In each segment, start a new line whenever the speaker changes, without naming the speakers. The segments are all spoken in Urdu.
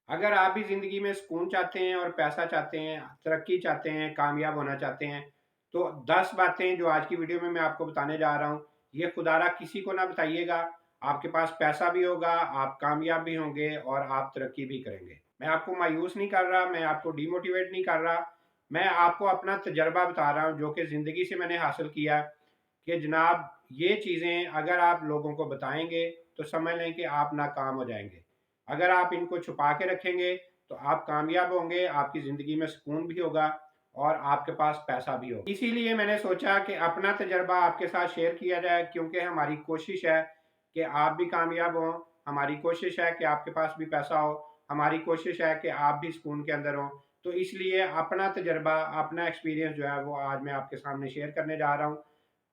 اگر آپ بھی زندگی میں سکون چاہتے ہیں اور پیسہ چاہتے ہیں، ترقی چاہتے ہیں، کامیاب ہونا چاہتے ہیں، تو 10 باتیں جو آج کی ویڈیو میں آپ کو بتانے جا رہا ہوں، یہ خدا را کسی کو نہ بتائیے گا۔ آپ کے پاس پیسہ بھی ہوگا، آپ کامیاب بھی ہوں گے اور آپ ترقی بھی کریں گے۔ میں آپ کو مایوس نہیں کر رہا، میں آپ کو ڈی موٹیویٹ نہیں کر رہا، میں آپ کو اپنا تجربہ بتا رہا ہوں جو کہ زندگی سے میں نے حاصل کیا کہ جناب یہ چیزیں اگر آپ لوگوں کو بتائیں گے تو سمجھ لیں کہ آپ ناکام ہو جائیں گے۔ اگر آپ ان کو چھپا کے رکھیں گے تو آپ کامیاب ہوں گے، آپ کی زندگی میں سکون بھی ہوگا اور آپ کے پاس پیسہ بھی ہوگا۔ اسی لیے میں نے سوچا کہ اپنا تجربہ آپ کے ساتھ شیئر کیا جائے، کیونکہ ہماری کوشش ہے کہ آپ بھی کامیاب ہوں، ہماری کوشش ہے کہ آپ کے پاس بھی پیسہ ہو، ہماری کوشش ہے کہ آپ بھی سکون کے اندر ہوں۔ تو اس لیے اپنا تجربہ، اپنا ایکسپیرینس جو ہے وہ آج میں آپ کے سامنے شیئر کرنے جا رہا ہوں۔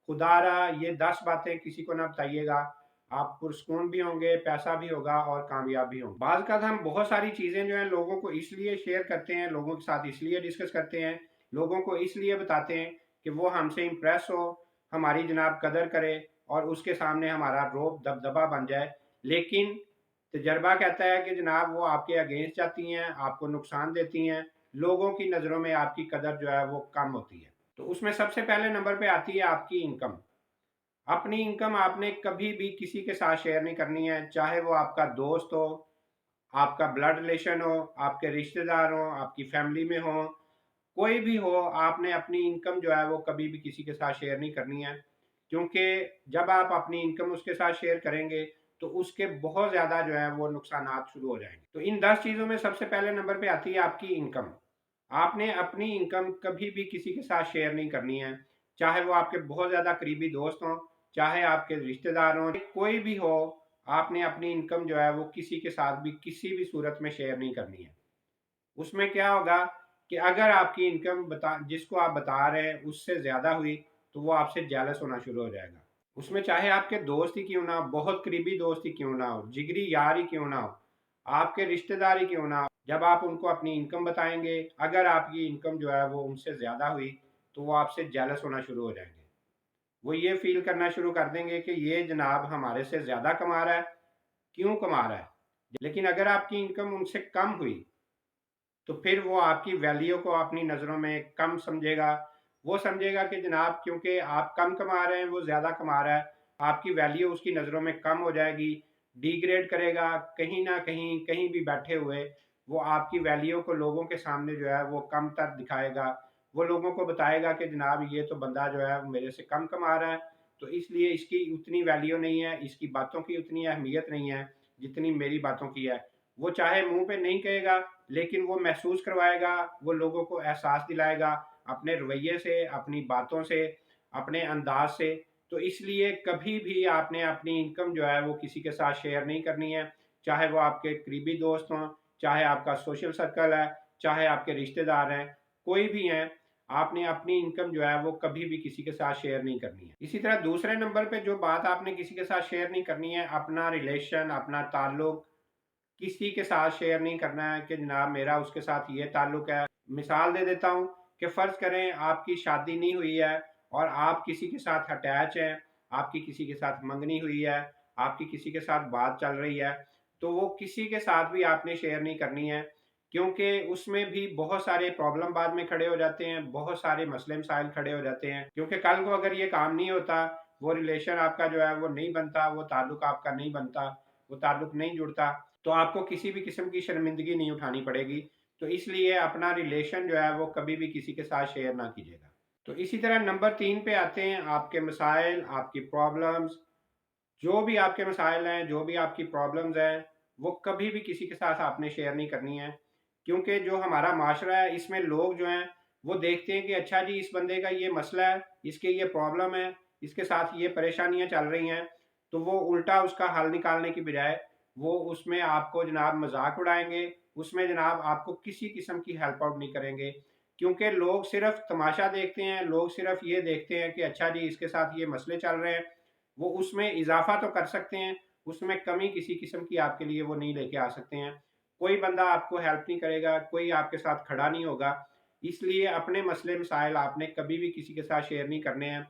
خدا را یہ 10 باتیں کسی کو نہ بتائیے گا، آپ پرسکون بھی ہوں گے، پیسہ بھی ہوگا اور کامیاب بھی ہوں گے۔ بعض اوقات ہم بہت ساری چیزیں جو ہیں لوگوں کو اس لیے شیئر کرتے ہیں، لوگوں کے ساتھ اس لیے ڈسکس کرتے ہیں، لوگوں کو اس لیے بتاتے ہیں کہ وہ ہم سے امپریس ہو، ہماری جناب قدر کرے اور اس کے سامنے ہمارا روب دبدبہ بن جائے۔ لیکن تجربہ کہتا ہے کہ جناب وہ آپ کے اگینسٹ جاتی ہیں، آپ کو نقصان دیتی ہیں، لوگوں کی نظروں میں آپ کی قدر جو ہے وہ کم ہوتی ہے۔ تو اس میں سب سے پہلے نمبر پہ آتی ہے آپ کی انکم۔ اپنی انکم آپ نے کبھی بھی کسی کے ساتھ شیئر نہیں کرنی ہے، چاہے وہ آپ کا دوست ہو، آپ کا بلڈ ریلیشن ہو، آپ کے رشتہ دار ہوں، آپ کی فیملی میں ہو، کوئی بھی ہو، آپ نے اپنی انکم جو ہے وہ کبھی بھی کسی کے ساتھ شیئر نہیں کرنی ہے، کیونکہ جب آپ اپنی انکم اس کے ساتھ شیئر کریں گے تو اس کے بہت زیادہ جو ہے وہ نقصانات شروع ہو جائیں گے۔ تو ان 10 چیزوں میں سب سے پہلے نمبر پہ آتی ہے آپ کی انکم۔ آپ نے اپنی انکم کبھی بھی کسی کے ساتھ شیئر نہیں کرنی ہے، چاہے وہ آپ کے بہت زیادہ قریبی دوست ہوں، چاہے آپ کے رشتہ دار ہوں، کوئی بھی ہو، آپ نے اپنی انکم جو ہے وہ کسی کے ساتھ بھی کسی بھی صورت میں شیئر نہیں کرنی ہے۔ اس میں کیا ہوگا کہ اگر آپ کی انکم جس کو آپ بتا رہے ہیں اس سے زیادہ ہوئی تو وہ آپ سے جیلس ہونا شروع ہو جائے گا۔ اس میں چاہے آپ کے دوست ہی کیوں نہ ہو، بہت قریبی دوست ہی کیوں نہ ہو، جگری یار ہی کیوں نہ ہو، آپ کے رشتہ دار ہی کیوں نہ ہو، جب آپ ان کو اپنی انکم بتائیں گے، اگر آپ کی انکم جو ہے وہ ان سے زیادہ ہوئی تو وہ آپ سے جیلس ہونا شروع ہو جائیں گے۔ وہ یہ فیل کرنا شروع کر دیں گے کہ یہ جناب ہمارے سے زیادہ کما رہا ہے، کیوں کما رہا ہے؟ لیکن اگر آپ کی انکم ان سے کم ہوئی تو پھر وہ آپ کی ویلیو کو اپنی نظروں میں کم سمجھے گا۔ وہ سمجھے گا کہ جناب کیونکہ آپ کم کما رہے ہیں، وہ زیادہ کما رہا ہے، آپ کی ویلیو اس کی نظروں میں کم ہو جائے گی، ڈی گریڈ کرے گا، کہیں نہ کہیں کہیں بھی بیٹھے ہوئے وہ آپ کی ویلیو کو لوگوں کے سامنے جو ہے وہ کم تر دکھائے گا۔ وہ لوگوں کو بتائے گا کہ جناب یہ تو بندہ جو ہے میرے سے کم کما رہا ہے، تو اس لیے اس کی اتنی ویلیو نہیں ہے، اس کی باتوں کی اتنی اہمیت نہیں ہے جتنی میری باتوں کی ہے۔ وہ چاہے منہ پہ نہیں کہے گا لیکن وہ محسوس کروائے گا، وہ لوگوں کو احساس دلائے گا اپنے رویے سے، اپنی باتوں سے، اپنے انداز سے۔ تو اس لیے کبھی بھی آپ نے اپنی انکم جو ہے وہ کسی کے ساتھ شیئر نہیں کرنی ہے، چاہے وہ آپ کے قریبی دوست ہوں، چاہے آپ کا سوشل سرکل ہے، چاہے آپ کے رشتہ دار ہیں، کوئی بھی ہیں، آپ نے اپنی انکم جو ہے وہ کبھی بھی کسی کے ساتھ شیئر نہیں کرنی ہے۔ اسی طرح دوسرے نمبر پہ جو بات آپ نے کسی کے ساتھ شیئر نہیں کرنی ہے، اپنا ریلیشن، اپنا تعلق کسی کے ساتھ شیئر نہیں کرنا ہے کہ جناب میرا اس کے ساتھ یہ تعلق ہے۔ مثال دے دیتا ہوں کہ فرض کریں آپ کی شادی نہیں ہوئی ہے اور آپ کسی کے ساتھ اٹیچ ہیں، آپ کی کسی کے ساتھ منگنی ہوئی ہے، آپ کی کسی کے ساتھ بات چل رہی ہے، تو وہ کسی کے ساتھ بھی آپ نے شیئر نہیں کرنی ہے، کیونکہ اس میں بھی بہت سارے پرابلم بعد میں کھڑے ہو جاتے ہیں، بہت سارے مسئلے مسائل کھڑے ہو جاتے ہیں، کیونکہ کل کو اگر یہ کام نہیں ہوتا، وہ ریلیشن آپ کا جو ہے وہ نہیں بنتا، وہ تعلق آپ کا نہیں بنتا، وہ تعلق نہیں جڑتا، تو آپ کو کسی بھی قسم کی شرمندگی نہیں اٹھانی پڑے گی۔ تو اس لیے اپنا ریلیشن جو ہے وہ کبھی بھی کسی کے ساتھ شیئر نہ کیجیے گا۔ تو اسی طرح نمبر 3 پہ آتے ہیں آپ کے مسائل، آپ کی پرابلمز۔ جو بھی آپ کے مسائل ہیں، جو بھی آپ کی پرابلمز ہیں، وہ کبھی بھی کسی کے ساتھ آپ نے شیئر نہیں کرنی ہے، کیونکہ جو ہمارا معاشرہ ہے اس میں لوگ جو ہیں وہ دیکھتے ہیں کہ اچھا جی اس بندے کا یہ مسئلہ ہے، اس کے یہ پرابلم ہے، اس کے ساتھ یہ پریشانیاں چل رہی ہیں، تو وہ الٹا اس کا حل نکالنے کی بجائے وہ اس میں آپ کو جناب مذاق اڑائیں گے، اس میں جناب آپ کو کسی قسم کی ہیلپ آؤٹ نہیں کریں گے، کیونکہ لوگ صرف تماشا دیکھتے ہیں، لوگ صرف یہ دیکھتے ہیں کہ اچھا جی اس کے ساتھ یہ مسئلے چل رہے ہیں، وہ اس میں اضافہ تو کر سکتے ہیں، اس میں کمی کسی قسم کی آپ کے لیے وہ نہیں لے کے آ سکتے ہیں، کوئی بندہ آپ کو ہیلپ نہیں کرے گا، کوئی آپ کے ساتھ کھڑا نہیں ہوگا۔ اس لیے اپنے مسئلے مسائل آپ نے کبھی بھی کسی کے ساتھ شیئر نہیں کرنے ہیں،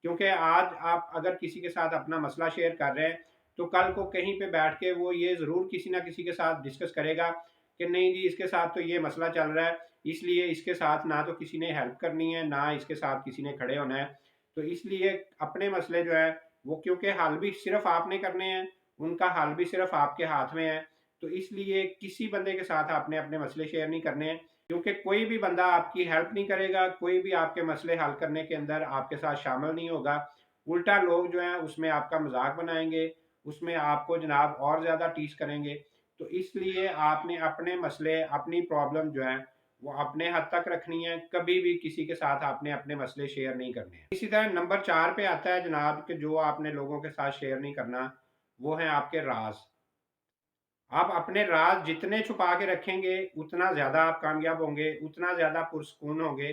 کیونکہ آج آپ اگر کسی کے ساتھ اپنا مسئلہ شیئر کر رہے ہیں تو کل کو کہیں پہ بیٹھ کے وہ یہ ضرور کسی نہ کسی کے ساتھ ڈسکس کرے گا کہ نہیں جی اس کے ساتھ تو یہ مسئلہ چل رہا ہے، اس لیے اس کے ساتھ نہ تو کسی نے ہیلپ کرنی ہے، نہ اس کے ساتھ کسی نے کھڑے ہونا ہے۔ تو اس لیے اپنے مسئلے جو ہے وہ، کیونکہ حل بھی صرف آپ نے کرنے ہیں، ان کا حل بھی صرف آپ کے ہاتھ میں ہے، تو اس لیے کسی بندے کے ساتھ آپ نے اپنے مسئلے شیئر نہیں کرنے ہیں، کیونکہ کوئی بھی بندہ آپ کی ہیلپ نہیں کرے گا، کوئی بھی آپ کے مسئلے حل کرنے کے اندر آپ کے ساتھ شامل نہیں ہوگا۔ الٹا لوگ جو ہیں اس میں آپ کا مذاق بنائیں گے، اس میں آپ کو جناب اور زیادہ ٹیز کریں گے۔ تو اس لیے آپ نے اپنے مسئلے، اپنی پرابلم جو ہے وہ اپنے حد تک رکھنی ہے، کبھی بھی کسی کے ساتھ آپ نے اپنے مسئلے شیئر نہیں کرنے ہیں۔ اسی طرح نمبر 4 پہ آتا ہے جناب کہ جو آپ نے لوگوں کے ساتھ شیئر نہیں کرنا، وہ ہیں آپ کے راز۔ آپ اپنے راز جتنے چھپا کے رکھیں گے اتنا زیادہ آپ کامیاب ہوں گے، اتنا زیادہ پرسکون ہوں گے،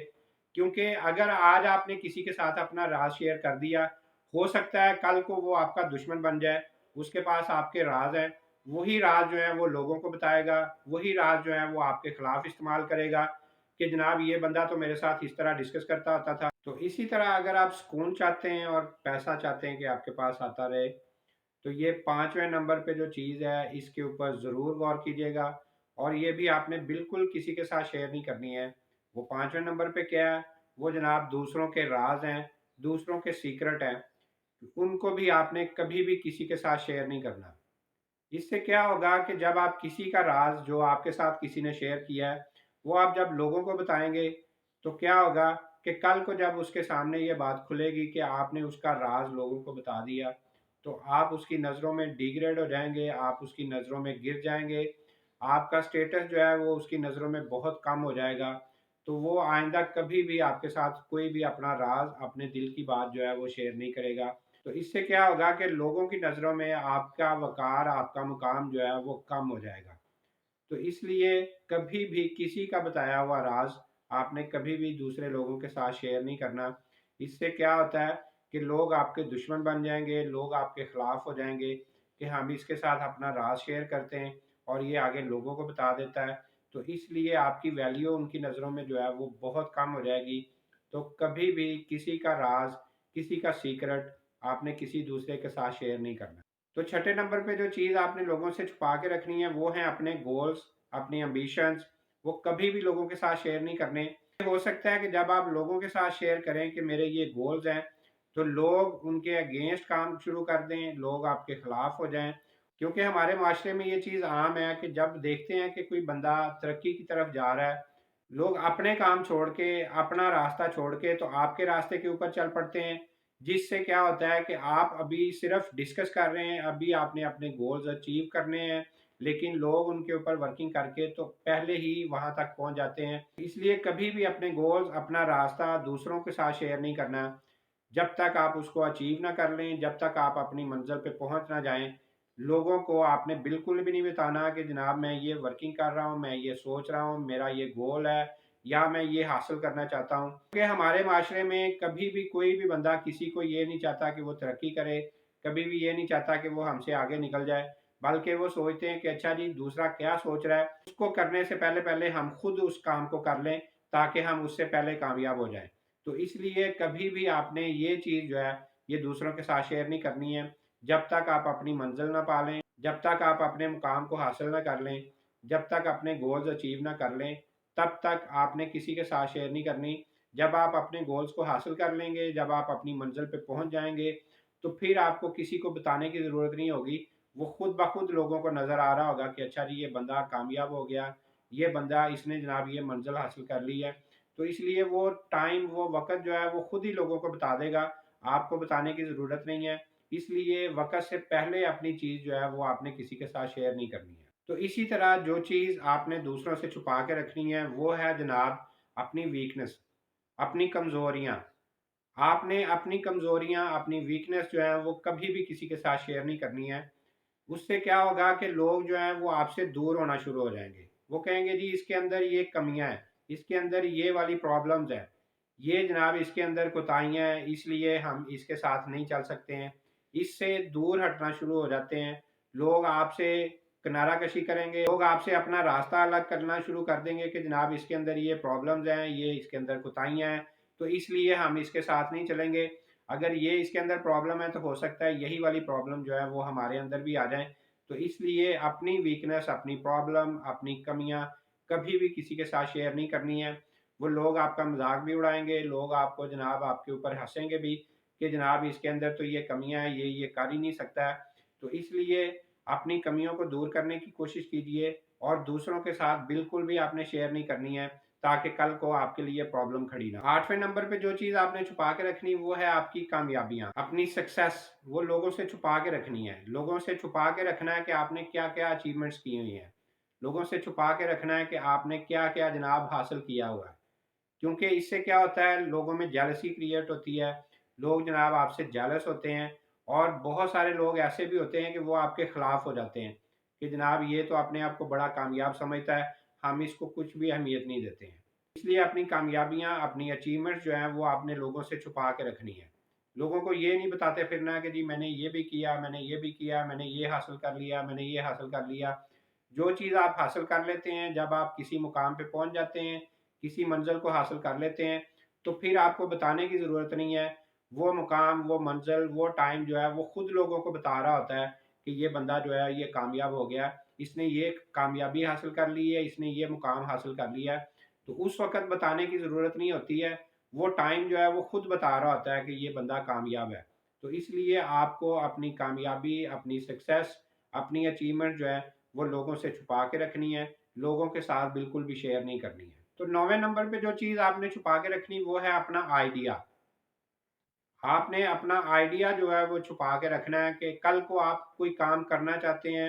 کیونکہ اگر آج آپ نے کسی کے ساتھ اپنا راز شیئر کر دیا، ہو سکتا ہے کل کو وہ آپ کا دشمن بن جائے، اس کے پاس آپ کے راز ہیں، وہی راز جو ہیں وہ لوگوں کو بتائے گا، وہی راز جو ہیں وہ آپ کے خلاف استعمال کرے گا کہ جناب یہ بندہ تو میرے ساتھ اس طرح ڈسکس کرتا ہوتا تھا۔ تو اسی طرح اگر آپ سکون چاہتے ہیں اور پیسہ چاہتے ہیں کہ آپ کے پاس آتا رہے، تو یہ 5ویں نمبر پہ جو چیز ہے اس کے اوپر ضرور غور کیجیے گا، اور یہ بھی آپ نے بالکل کسی کے ساتھ شیئر نہیں کرنی ہے۔ وہ 5ویں نمبر پہ کیا ہے؟ وہ جناب دوسروں کے راز ہیں، دوسروں کے سیکرٹ ہیں، ان کو بھی آپ نے کبھی بھی کسی کے ساتھ شیئر نہیں کرنا۔ اس سے کیا ہوگا کہ جب آپ کسی کا راز جو آپ کے ساتھ کسی نے شیئر کیا ہے وہ آپ جب لوگوں کو بتائیں گے، تو کیا ہوگا کہ کل کو جب اس کے سامنے یہ بات کھلے گی کہ آپ نے اس کا راز لوگوں کو بتا دیا، تو آپ اس کی نظروں میں ڈی گریڈ ہو جائیں گے، آپ اس کی نظروں میں گر جائیں گے، آپ کا سٹیٹس جو ہے وہ اس کی نظروں میں بہت کم ہو جائے گا، تو وہ آئندہ کبھی بھی آپ کے ساتھ کوئی بھی اپنا راز، اپنے دل کی بات جو ہے وہ شیئر نہیں کرے گا۔ تو اس سے کیا ہوگا کہ لوگوں کی نظروں میں آپ کا وقار، آپ کا مقام جو ہے وہ کم ہو جائے گا۔ تو اس لیے کبھی بھی کسی کا بتایا ہوا راز آپ نے کبھی بھی دوسرے لوگوں کے ساتھ شیئر نہیں کرنا۔ اس سے کیا ہوتا ہے کہ لوگ آپ کے دشمن بن جائیں گے، لوگ آپ کے خلاف ہو جائیں گے کہ ہم اس کے ساتھ اپنا راز شیئر کرتے ہیں اور یہ آگے لوگوں کو بتا دیتا ہے، تو اس لیے آپ کی ویلیو ان کی نظروں میں جو ہے وہ بہت کم ہو جائے گی۔ تو کبھی بھی کسی کا راز، کسی کا سیکرٹ آپ نے کسی دوسرے کے ساتھ شیئر نہیں کرنا۔ تو چھٹے نمبر پہ جو چیز آپ نے لوگوں سے چھپا کے رکھنی ہے وہ ہیں اپنے گولز، اپنی امبیشنز، وہ کبھی بھی لوگوں کے ساتھ شیئر نہیں کرنے۔ ہو سکتا ہے کہ جب آپ لوگوں کے ساتھ شیئر کریں کہ میرے یہ گولز ہیں، تو لوگ ان کے اگینسٹ کام شروع کر دیں، لوگ آپ کے خلاف ہو جائیں، کیونکہ ہمارے معاشرے میں یہ چیز عام ہے کہ جب دیکھتے ہیں کہ کوئی بندہ ترقی کی طرف جا رہا ہے، لوگ اپنے کام چھوڑ کے، اپنا راستہ چھوڑ کے تو آپ کے راستے کے اوپر چل پڑتے ہیں، جس سے کیا ہوتا ہے کہ آپ ابھی صرف ڈسکس کر رہے ہیں، ابھی آپ نے اپنے گولز اچیو کرنے ہیں، لیکن لوگ ان کے اوپر ورکنگ کر کے تو پہلے ہی وہاں تک پہنچ جاتے ہیں۔ اس لیے کبھی بھی اپنے گولز، اپنا راستہ دوسروں کے ساتھ شیئر نہیں کرنا۔ جب تک آپ اس کو اچیو نہ کر لیں، جب تک آپ اپنی منزل پہ پہنچ نہ جائیں، لوگوں کو آپ نے بالکل بھی نہیں بتانا کہ جناب میں یہ ورکنگ کر رہا ہوں، میں یہ سوچ رہا ہوں، میرا یہ گول ہے یا میں یہ حاصل کرنا چاہتا ہوں، کیونکہ ہمارے معاشرے میں کبھی بھی کوئی بھی بندہ کسی کو یہ نہیں چاہتا کہ وہ ترقی کرے، کبھی بھی یہ نہیں چاہتا کہ وہ ہم سے آگے نکل جائے، بلکہ وہ سوچتے ہیں کہ اچھا جی دوسرا کیا سوچ رہا ہے، اس کو کرنے سے پہلے پہلے ہم خود اس کام کو کر لیں تاکہ ہم اس سے پہلے کامیاب ہو جائیں۔ تو اس لیے کبھی بھی آپ نے یہ چیز جو ہے یہ دوسروں کے ساتھ شیئر نہیں کرنی ہے۔ جب تک آپ اپنی منزل نہ پا لیں، جب تک آپ اپنے مقام کو حاصل نہ کر لیں، جب تک اپنے گولز اچیو نہ کر لیں، تب تک آپ نے کسی کے ساتھ شیئر نہیں کرنی۔ جب آپ اپنے گولز کو حاصل کر لیں گے، جب آپ اپنی منزل پہ پہنچ جائیں گے، تو پھر آپ کو کسی کو بتانے کی ضرورت نہیں ہوگی، وہ خود بخود لوگوں کو نظر آ رہا ہوگا کہ اچھا جی یہ بندہ کامیاب ہو گیا، یہ بندہ اس نے جناب یہ منزل حاصل کر لی ہے۔ تو اس لیے وہ ٹائم، وہ وقت جو ہے وہ خود ہی لوگوں کو بتا دے گا، آپ کو بتانے کی ضرورت نہیں ہے۔ اس لیے وقت سے پہلے اپنی چیز جو ہے وہ آپ نے کسی کے ساتھ شیئر نہیں کرنی ہے۔ تو اسی طرح جو چیز آپ نے دوسروں سے چھپا کے رکھنی ہے وہ ہے جناب اپنی ویکنس، اپنی کمزوریاں۔ آپ نے اپنی کمزوریاں، اپنی ویکنس جو ہے وہ کبھی بھی کسی کے ساتھ شیئر نہیں کرنی ہے۔ اس سے کیا ہوگا کہ لوگ جو ہیں وہ آپ سے دور ہونا شروع ہو جائیں گے، وہ کہیں گے جی اس کے اندر یہ کمیاں ہیں، اس کے اندر یہ والی پرابلمز ہیں، یہ جناب اس کے اندر کوتاہیاں ہیں، اس لیے ہم اس کے ساتھ نہیں چل سکتے ہیں۔ اس سے دور ہٹنا شروع ہو جاتے ہیں، لوگ آپ سے کنارہ کشی کریں گے، لوگ آپ سے اپنا راستہ الگ کرنا شروع کر دیں گے کہ جناب اس کے اندر یہ پرابلمز ہیں، یہ اس کے اندر کوتاہیاں ہیں، تو اس لیے ہم اس کے ساتھ نہیں چلیں گے۔ اگر یہ اس کے اندر پرابلم ہے تو ہو سکتا ہے یہی والی پرابلم جو ہے وہ ہمارے اندر بھی آ جائیں، تو اس لیے اپنی ویکنس، اپنی پرابلم، اپنی کمیاں کبھی بھی کسی کے ساتھ شیئر نہیں کرنی ہے۔ وہ لوگ آپ کا مذاق بھی اڑائیں گے، لوگ آپ کو جناب آپ کے اوپر ہنسیں گے بھی کہ جناب اس کے اندر تو یہ کمیاں ہیں، یہ کر ہی نہیں سکتا ہے۔ تو اس لیے اپنی کمیوں کو دور کرنے کی کوشش کیجئے، اور دوسروں کے ساتھ بالکل بھی آپ نے شیئر نہیں کرنی ہے، تاکہ کل کو آپ کے لیے پرابلم کھڑی نہ۔ 8ویں نمبر پہ جو چیز آپ نے چھپا کے رکھنی وہ ہے آپ کی کامیابیاں، اپنی سکسیس وہ لوگوں سے چھپا کے رکھنی ہے۔ لوگوں سے چھپا کے رکھنا ہے کہ آپ نے کیا کیا اچیومنٹس کی ہوئی ہیں، لوگوں سے چھپا کے رکھنا ہے کہ آپ نے کیا کیا جناب حاصل کیا ہوا ہے، کیونکہ اس سے کیا ہوتا ہے، لوگوں میں جیلسی کریٹ ہوتی ہے، لوگ جناب آپ سے جیلس ہوتے ہیں، اور بہت سارے لوگ ایسے بھی ہوتے ہیں کہ وہ آپ کے خلاف ہو جاتے ہیں کہ جناب یہ تو اپنے آپ کو بڑا کامیاب سمجھتا ہے، ہم اس کو کچھ بھی اہمیت نہیں دیتے ہیں۔ اس لیے اپنی کامیابیاں، اپنی اچیومنٹس جو ہیں وہ آپ نے لوگوں سے چھپا کے رکھنی ہے۔ لوگوں کو یہ نہیں بتاتے پھرنا کہ جی میں نے یہ بھی کیا، میں نے یہ بھی کیا، میں نے یہ حاصل کر لیا، میں نے یہ حاصل کر لیا۔ جو چیز آپ حاصل کر لیتے ہیں، جب آپ کسی مقام پہ پہنچ جاتے ہیں، کسی منزل کو حاصل کر لیتے ہیں، تو پھر آپ کو بتانے کی ضرورت نہیں ہے۔ وہ مقام، وہ منزل، وہ ٹائم جو ہے وہ خود لوگوں کو بتا رہا ہوتا ہے کہ یہ بندہ جو ہے یہ کامیاب ہو گیا، اس نے یہ کامیابی حاصل کر لی ہے، اس نے یہ مقام حاصل کر لیا ہے۔ تو اس وقت بتانے کی ضرورت نہیں ہوتی ہے، وہ ٹائم جو ہے وہ خود بتا رہا ہوتا ہے کہ یہ بندہ کامیاب ہے۔ تو اس لیے آپ کو اپنی کامیابی، اپنی سکسیس، اپنی اچیومنٹ جو ہے وہ لوگوں سے چھپا کے رکھنی ہے، لوگوں کے ساتھ بالکل بھی شیئر نہیں کرنی ہے۔ تو 9ویں نمبر پہ جو چیز آپ نے چھپا کے رکھنی وہ ہے اپنا آئیڈیا۔ آپ نے اپنا آئیڈیا جو ہے وہ چھپا کے رکھنا ہے کہ کل کو آپ کوئی کام کرنا چاہتے ہیں،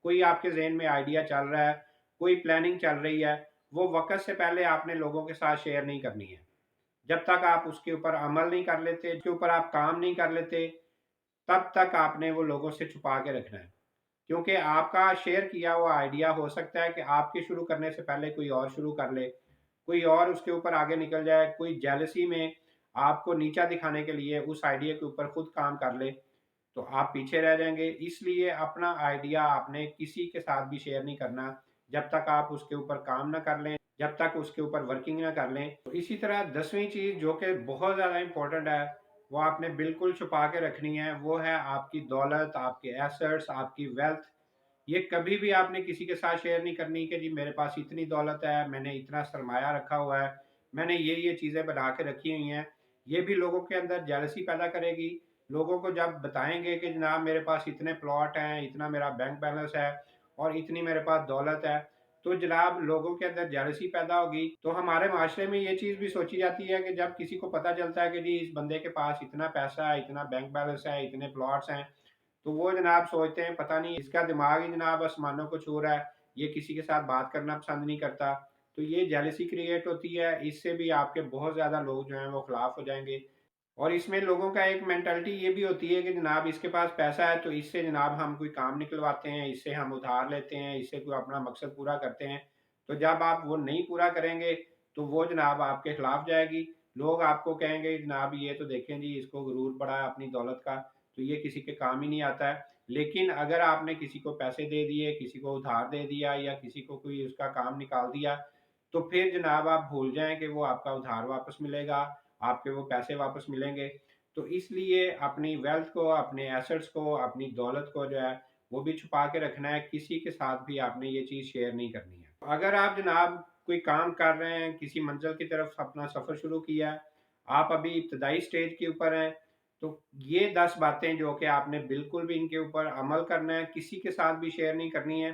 کوئی آپ کے ذہن میں آئیڈیا چل رہا ہے، کوئی پلاننگ چل رہی ہے، وہ وقت سے پہلے آپ نے لوگوں کے ساتھ شیئر نہیں کرنی ہے۔ جب تک آپ اس کے اوپر عمل نہیں کر لیتے، اس کے اوپر آپ کام نہیں کر لیتے، تب تک آپ نے وہ لوگوں سے چھپا کے رکھنا ہے۔ کیونکہ آپ کا شیئر کیا ہوا آئیڈیا ہو سکتا ہے کہ آپ کے شروع کرنے سے پہلے کوئی اور شروع کر لے، کوئی اور اس کے اوپر آگے نکل جائے، کوئی جیلسی میں آپ کو نیچا دکھانے کے لیے اس آئیڈیا کے اوپر خود کام کر لے، تو آپ پیچھے رہ جائیں گے۔ اس لیے اپنا آئیڈیا آپ نے کسی کے ساتھ بھی شیئر نہیں کرنا جب تک آپ اس کے اوپر کام نہ کر لیں، جب تک اس کے اوپر ورکنگ نہ کر لیں۔ تو اسی طرح 10ویں چیز جو کہ بہت زیادہ امپورٹنٹ ہے، وہ آپ نے بالکل چھپا کے رکھنی ہے، وہ ہے آپ کی دولت، آپ کے ایسٹس، آپ کی ویلتھ۔ یہ کبھی بھی آپ نے کسی کے ساتھ شیئر نہیں کرنی کہ جی میرے پاس اتنی دولت ہے، میں نے اتنا سرمایہ رکھا ہوا ہے، میں نے یہ چیزیں بنا کے رکھی ہوئی ہیں۔ یہ بھی لوگوں کے اندر جیلسی پیدا کرے گی۔ لوگوں کو جب بتائیں گے کہ جناب میرے پاس اتنے پلاٹ ہیں، اتنا میرا بینک بیلنس ہے، اور اتنی میرے پاس دولت ہے، تو جناب لوگوں کے اندر جیلسی پیدا ہوگی۔ تو ہمارے معاشرے میں یہ چیز بھی سوچی جاتی ہے کہ جب کسی کو پتہ چلتا ہے کہ جی اس بندے کے پاس اتنا پیسہ ہے، اتنا بینک بیلنس ہے، اتنے پلاٹس ہیں، تو وہ جناب سوچتے ہیں پتہ نہیں اس کا دماغ ہی جناب آسمانوں کو چھو رہا ہے، یہ کسی کے ساتھ بات کرنا پسند نہیں کرتا۔ تو یہ جیلسی کریٹ ہوتی ہے، اس سے بھی آپ کے بہت زیادہ لوگ جو ہیں وہ خلاف ہو جائیں گے۔ اور اس میں لوگوں کا ایک مینٹلٹی یہ بھی ہوتی ہے کہ جناب اس کے پاس پیسہ ہے تو اس سے جناب ہم کوئی کام نکلواتے ہیں، اس سے ہم ادھار لیتے ہیں، اس سے کوئی اپنا مقصد پورا کرتے ہیں۔ تو جب آپ وہ نہیں پورا کریں گے تو وہ جناب آپ کے خلاف جائے گی۔ لوگ آپ کو کہیں گے جناب یہ تو دیکھیں جی اس کو غرور پڑا ہے اپنی دولت کا، تو یہ کسی کے کام ہی نہیں آتا ہے۔ لیکن اگر آپ نے کسی کو پیسے دے دیے، کسی کو ادھار دے دیا، یا کسی کو کوئی اس کا کام نکال دیا، تو پھر جناب آپ بھول جائیں کہ وہ آپ کا ادھار واپس ملے گا، آپ کے وہ پیسے واپس ملیں گے۔ تو اس لیے اپنی ویلتھ کو، اپنے ایسٹس کو، اپنی دولت کو جو ہے وہ بھی چھپا کے رکھنا ہے، کسی کے ساتھ بھی آپ نے یہ چیز شیئر نہیں کرنی ہے۔ اگر آپ جناب کوئی کام کر رہے ہیں، کسی منزل کی طرف اپنا سفر شروع کیا ہے، آپ ابھی ابتدائی سٹیج کے اوپر ہیں، تو یہ 10 باتیں جو کہ آپ نے بالکل بھی ان کے اوپر عمل کرنا ہے، کسی کے ساتھ بھی شیئر نہیں کرنی ہے۔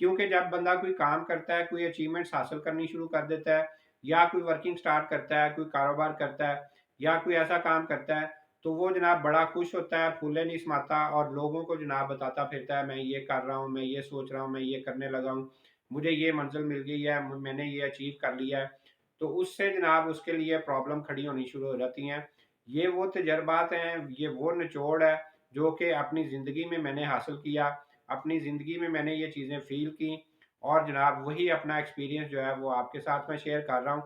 کیونکہ جب بندہ کوئی کام کرتا ہے، کوئی اچیومنٹس حاصل کرنی شروع کر دیتا ہے، یا کوئی ورکنگ سٹارٹ کرتا ہے، کوئی کاروبار کرتا ہے، یا کوئی ایسا کام کرتا ہے، تو وہ جناب بڑا خوش ہوتا ہے، پھولے نہیں سماتا، اور لوگوں کو جناب بتاتا پھرتا ہے میں یہ کر رہا ہوں، میں یہ سوچ رہا ہوں، میں یہ کرنے لگا ہوں، مجھے یہ منزل مل گئی ہے، میں نے یہ اچیو کر لیا ہے۔ تو اس سے جناب اس کے لیے پرابلم کھڑی ہونی شروع ہو جاتی ہیں۔ یہ وہ تجربات ہیں، یہ وہ نچوڑ ہے جو کہ اپنی زندگی میں نے حاصل کیا، اپنی زندگی میں نے یہ چیزیں فیل کی، اور جناب وہی اپنا ایکسپیرینس جو ہے وہ آپ کے ساتھ میں شیئر کر رہا ہوں،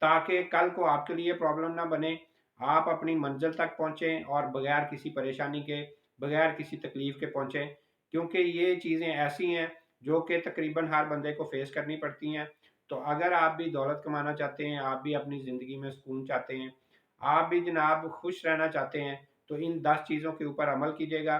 تاکہ کل کو آپ کے لیے پرابلم نہ بنے، آپ اپنی منزل تک پہنچیں اور بغیر کسی پریشانی کے، بغیر کسی تکلیف کے پہنچیں۔ کیونکہ یہ چیزیں ایسی ہیں جو کہ تقریباً ہر بندے کو فیس کرنی پڑتی ہیں۔ تو اگر آپ بھی دولت کمانا چاہتے ہیں، آپ بھی اپنی زندگی میں سکون چاہتے ہیں، آپ بھی جناب خوش رہنا چاہتے ہیں، تو ان 10 چیزوں کے اوپر عمل کیجیے گا۔